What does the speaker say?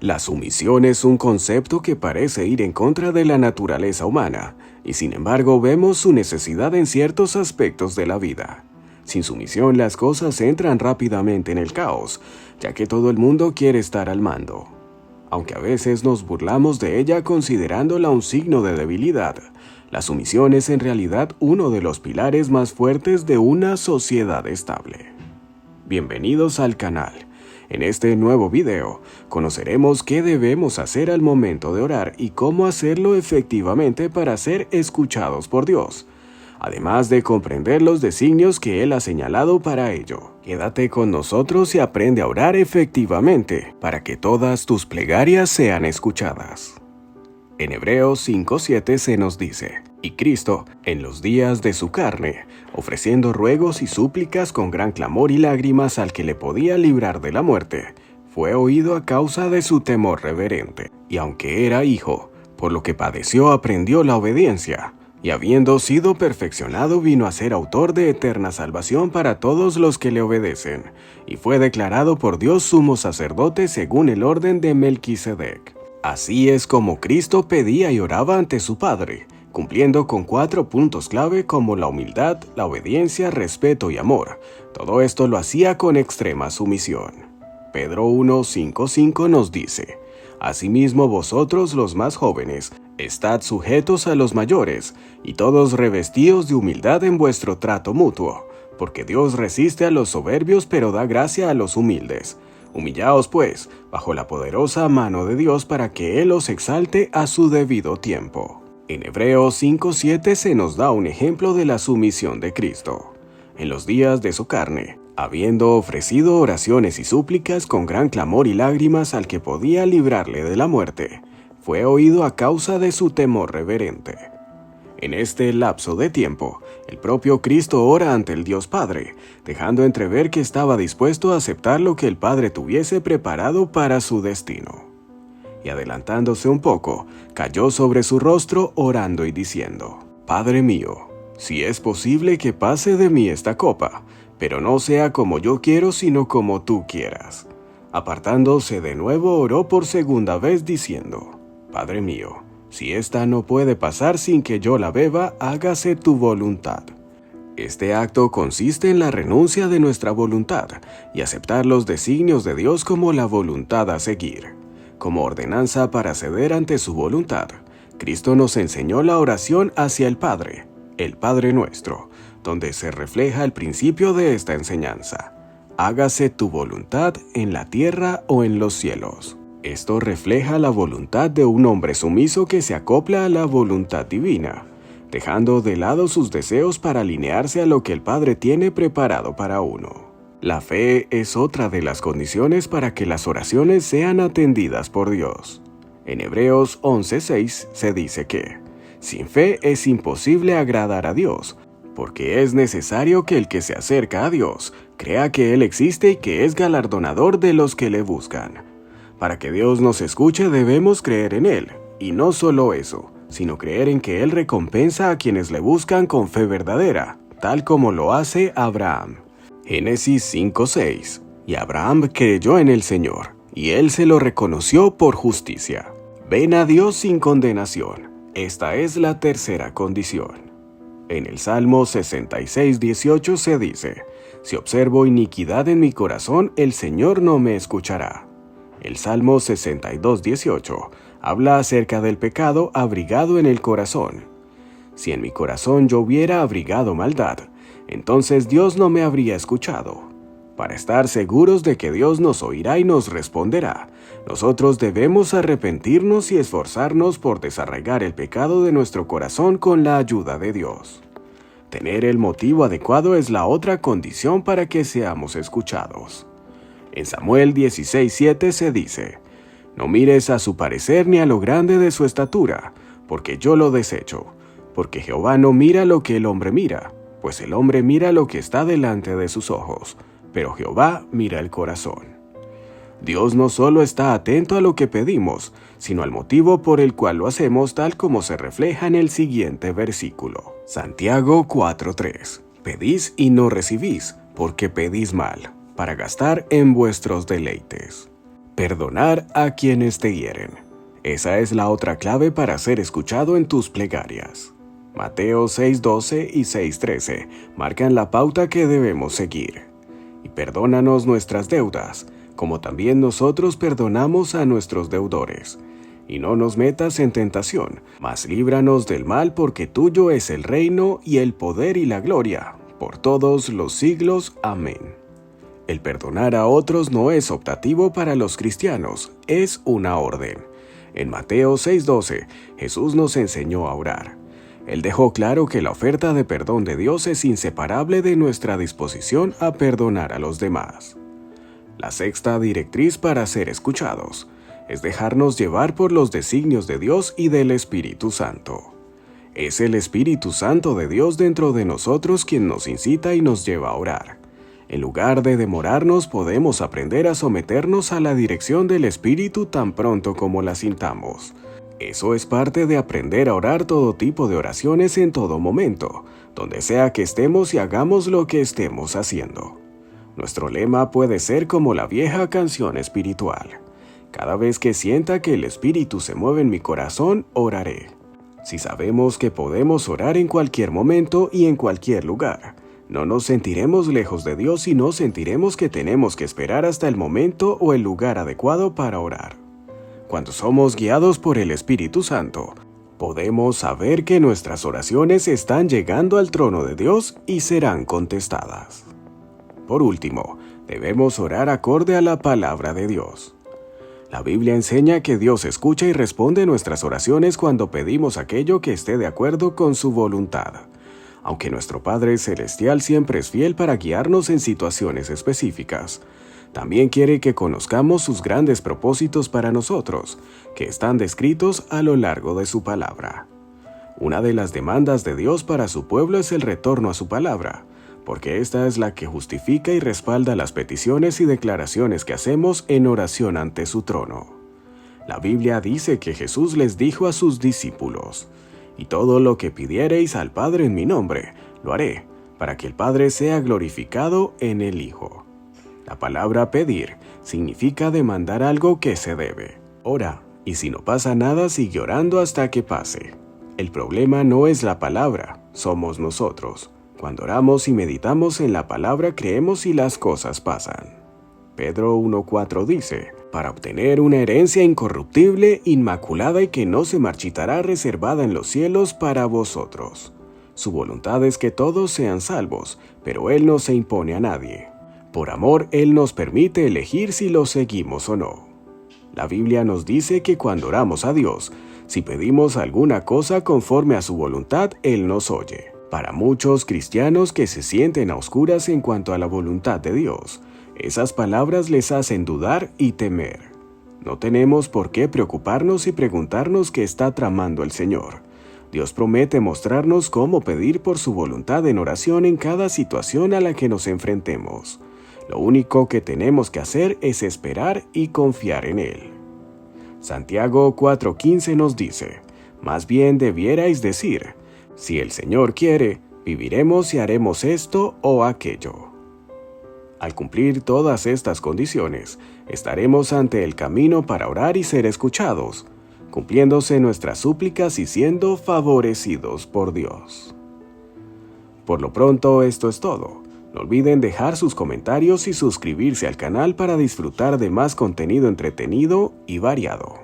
La sumisión es un concepto que parece ir en contra de la naturaleza humana, y sin embargo vemos su necesidad en ciertos aspectos de la vida. Sin sumisión las cosas entran rápidamente en el caos, ya que todo el mundo quiere estar al mando. Aunque a veces nos burlamos de ella considerándola un signo de debilidad, la sumisión es en realidad uno de los pilares más fuertes de una sociedad estable. Bienvenidos al canal. En este nuevo video, conoceremos qué debemos hacer al momento de orar y cómo hacerlo efectivamente para ser escuchados por Dios, además de comprender los designios que Él ha señalado para ello. Quédate con nosotros y aprende a orar efectivamente para que todas tus plegarias sean escuchadas. En Hebreos 5:7 se nos dice: Y Cristo, en los días de su carne, ofreciendo ruegos y súplicas con gran clamor y lágrimas al que le podía librar de la muerte, fue oído a causa de su temor reverente. Y aunque era hijo, por lo que padeció aprendió la obediencia, y habiendo sido perfeccionado vino a ser autor de eterna salvación para todos los que le obedecen, y fue declarado por Dios sumo sacerdote según el orden de Melquisedec. Así es como Cristo pedía y oraba ante su Padre, cumpliendo con 4 puntos clave como la humildad, la obediencia, respeto y amor. Todo esto lo hacía con extrema sumisión. Pedro 1:5 nos dice: Asimismo vosotros los más jóvenes, estad sujetos a los mayores, y todos revestidos de humildad en vuestro trato mutuo, porque Dios resiste a los soberbios pero da gracia a los humildes. Humillaos, pues, bajo la poderosa mano de Dios para que Él os exalte a su debido tiempo. En Hebreos 5:7 se nos da un ejemplo de la sumisión de Cristo. En los días de su carne, habiendo ofrecido oraciones y súplicas con gran clamor y lágrimas al que podía librarle de la muerte, fue oído a causa de su temor reverente. En este lapso de tiempo, el propio Cristo ora ante el Dios Padre, dejando entrever que estaba dispuesto a aceptar lo que el Padre tuviese preparado para su destino. Y adelantándose un poco, cayó sobre su rostro orando y diciendo: Padre mío, si es posible que pase de mí esta copa, pero no sea como yo quiero sino como tú quieras. Apartándose de nuevo oró por segunda vez diciendo: Padre mío, si esta no puede pasar sin que yo la beba, hágase tu voluntad. Este acto consiste en la renuncia de nuestra voluntad y aceptar los designios de Dios como la voluntad a seguir. Como ordenanza para ceder ante su voluntad, Cristo nos enseñó la oración hacia el Padre Nuestro, donde se refleja el principio de esta enseñanza: hágase tu voluntad en la tierra o en los cielos. Esto refleja la voluntad de un hombre sumiso que se acopla a la voluntad divina, dejando de lado sus deseos para alinearse a lo que el Padre tiene preparado para uno. La fe es otra de las condiciones para que las oraciones sean atendidas por Dios. En Hebreos 11:6 se dice que sin fe es imposible agradar a Dios, porque es necesario que el que se acerca a Dios crea que Él existe y que es galardonador de los que le buscan. Para que Dios nos escuche debemos creer en Él, y no solo eso, sino creer en que Él recompensa a quienes le buscan con fe verdadera, tal como lo hace Abraham. Génesis 5:6. Y Abraham creyó en el Señor, y Él se lo reconoció por justicia. Ven a Dios sin condenación. Esta es la tercera condición. En el Salmo 66:18 se dice: Si observo iniquidad en mi corazón, el Señor no me escuchará. El Salmo 62:18 habla acerca del pecado abrigado en el corazón. Si en mi corazón yo hubiera abrigado maldad, entonces Dios no me habría escuchado. Para estar seguros de que Dios nos oirá y nos responderá, nosotros debemos arrepentirnos y esforzarnos por desarraigar el pecado de nuestro corazón con la ayuda de Dios. Tener el motivo adecuado es la otra condición para que seamos escuchados. En Samuel 16:7 se dice: No mires a su parecer ni a lo grande de su estatura, porque yo lo desecho. Porque Jehová no mira lo que el hombre mira, pues el hombre mira lo que está delante de sus ojos, pero Jehová mira el corazón. Dios no solo está atento a lo que pedimos, sino al motivo por el cual lo hacemos, tal como se refleja en el siguiente versículo. Santiago 4:3. Pedís y no recibís, porque pedís mal, para gastar en vuestros deleites. Perdonar a quienes te hieren. Esa es la otra clave para ser escuchado en tus plegarias. Mateo 6:12 y 6:13 marcan la pauta que debemos seguir. Y perdónanos nuestras deudas, como también nosotros perdonamos a nuestros deudores. Y no nos metas en tentación, mas líbranos del mal, porque tuyo es el reino y el poder y la gloria, por todos los siglos. Amén. El perdonar a otros no es optativo para los cristianos, es una orden. En Mateo 6:12, Jesús nos enseñó a orar. Él dejó claro que la oferta de perdón de Dios es inseparable de nuestra disposición a perdonar a los demás. La sexta directriz para ser escuchados es dejarnos llevar por los designios de Dios y del Espíritu Santo. Es el Espíritu Santo de Dios dentro de nosotros quien nos incita y nos lleva a orar. En lugar de demorarnos, podemos aprender a someternos a la dirección del Espíritu tan pronto como la sintamos. Eso es parte de aprender a orar todo tipo de oraciones en todo momento, donde sea que estemos y hagamos lo que estemos haciendo. Nuestro lema puede ser como la vieja canción espiritual: cada vez que sienta que el Espíritu se mueve en mi corazón, oraré. Si sabemos que podemos orar en cualquier momento y en cualquier lugar, no nos sentiremos lejos de Dios y no sentiremos que tenemos que esperar hasta el momento o el lugar adecuado para orar. Cuando somos guiados por el Espíritu Santo, podemos saber que nuestras oraciones están llegando al trono de Dios y serán contestadas. Por último, debemos orar acorde a la palabra de Dios. La Biblia enseña que Dios escucha y responde nuestras oraciones cuando pedimos aquello que esté de acuerdo con su voluntad. Aunque nuestro Padre Celestial siempre es fiel para guiarnos en situaciones específicas, también quiere que conozcamos sus grandes propósitos para nosotros, que están descritos a lo largo de su palabra. Una de las demandas de Dios para su pueblo es el retorno a su palabra, porque esta es la que justifica y respalda las peticiones y declaraciones que hacemos en oración ante su trono. La Biblia dice que Jesús les dijo a sus discípulos: «Y todo lo que pidiereis al Padre en mi nombre, lo haré, para que el Padre sea glorificado en el Hijo». La palabra pedir significa demandar algo que se debe. Ora, y si no pasa nada, sigue orando hasta que pase. El problema no es la palabra, somos nosotros. Cuando oramos y meditamos en la palabra, creemos y las cosas pasan. Pedro 1:4 dice: «Para obtener una herencia incorruptible, inmaculada y que no se marchitará, reservada en los cielos para vosotros». Su voluntad es que todos sean salvos, pero Él no se impone a nadie. Por amor, Él nos permite elegir si lo seguimos o no. La Biblia nos dice que cuando oramos a Dios, si pedimos alguna cosa conforme a su voluntad, Él nos oye. Para muchos cristianos que se sienten a oscuras en cuanto a la voluntad de Dios, esas palabras les hacen dudar y temer. No tenemos por qué preocuparnos y preguntarnos qué está tramando el Señor. Dios promete mostrarnos cómo pedir por su voluntad en oración en cada situación a la que nos enfrentemos. Lo único que tenemos que hacer es esperar y confiar en Él. Santiago 4:15 nos dice: «Más bien debierais decir, si el Señor quiere, viviremos y haremos esto o aquello». Al cumplir todas estas condiciones, estaremos ante el camino para orar y ser escuchados, cumpliéndose nuestras súplicas y siendo favorecidos por Dios. Por lo pronto, esto es todo. No olviden dejar sus comentarios y suscribirse al canal para disfrutar de más contenido entretenido y variado.